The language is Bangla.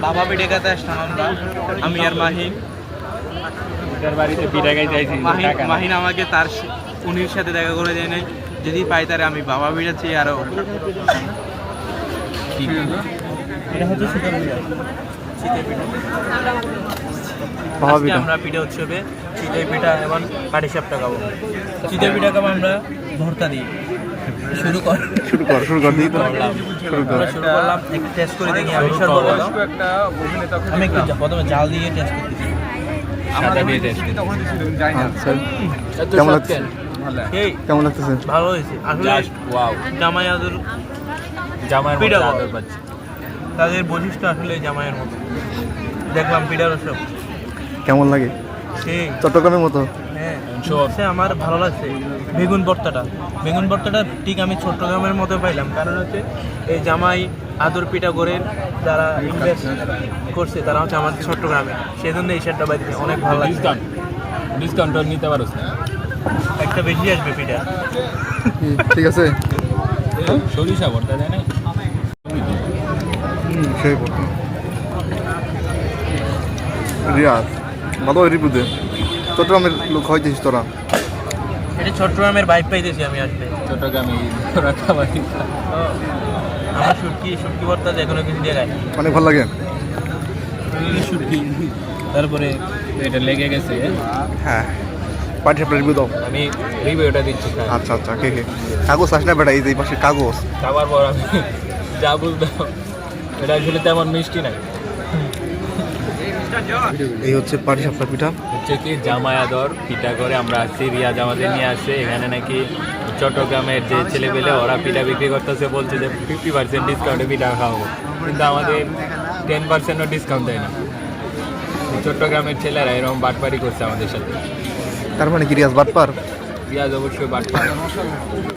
বাবা পিঠে খেতে আসলাম আমরা, আমি আর মাহিন। বাড়িতে পিঠা খাইতে আইছি। মাহিন আমাকে তার উনির সাথে দেখা করে যায় নাই, যদি পাই তারে আমি বাবা পিঠা চেয়ে আরো। এটা হচ্ছে শীতের পিঠা। আজকে আমরা পিঠা উৎসবে চিতই পিঠা এবং পাটিসাপটা খাবো। চিতই পিঠা খাবো আমরা ভর্তা দিই। শুরু কর দিই তো। শুরু করলাম, একটু টেস্ট করে দেখি। আমি একটু প্রথমে জাল দিয়ে টেস্ট করতেছি। কেমন লাগতেছে? ভালো হয়েছে আসলে। জামাইয়াদের পিঠা পাচ্ছি, তাদের বৈশিষ্ট্য আসলে জামাইয়ের মতো। দেখলাম পিঠার সব কেমন লাগে? সেই চট্টগ্রামের মতো। হ্যাঁ, সে আমার ভালো লাগছে। বেগুন ভর্তাটা ঠিক আমি চট্টগ্রামের মতো পাইলাম, কারণ হচ্ছে এই জামাই আদর পিঠা করে যারা ইনভেস্ট করছে তারা হচ্ছে আমাদের চট্টগ্রামে, সেই জন্য এই শার্টটা বাইরে অনেক ভালো লাগছে। ডিসকাউন্ট নিতে পারো, একটা বেশি আসবে পিঠা। ঠিক আছে। সরিষা ভর্তা দেয় না? সেই রিয়াজ ভালো রিপুদে চট্টগ্রামের লোক হইতেছিস তোরা। এটা চট্টগ্রামের বাইক পাইতেছি আমি আসলে। চট্টগ্রামে আমার শুটকি ভর্তা যে কোনো কিছু দিয়ে খাই, অনেক ভালো লাগে। শুটকি তারপরে এটা লেগে গেছে। হ্যাঁ, পাটিসাপটা রিভিউ দাও। আমি রিভিউটা দিচ্ছি। আচ্ছা আচ্ছা, কে কাগজ আস না বেটা, এই যে পাশে কাগজ। খাবার পর আমি যা বুঝলাম এটা আসলে তেমন মিষ্টি নাই। এই হচ্ছে পাটিসাপটা পিঠা। হচ্ছে কি জামায়াদর পিঠা করে আমরা আসছি, রিয়াজ আমাদের নিয়ে আসছে এখানে। নাকি চট্টগ্রামের যে ছেলেপেলে ওরা পিঠা বিক্রি করতেছে, বলছে যে 50% ডিসকাউন্টে পিঠা খাওয়াবো, কিন্তু আমাদের 10%ও ডিসকাউন্ট দেয় না। চট্টগ্রামের ছেলেরা এরকম বাটপারি করছে আমাদের সাথে। তার মানে কি রিয়াজ বাটপার? রিয়াজ অবশ্যই বাটপার।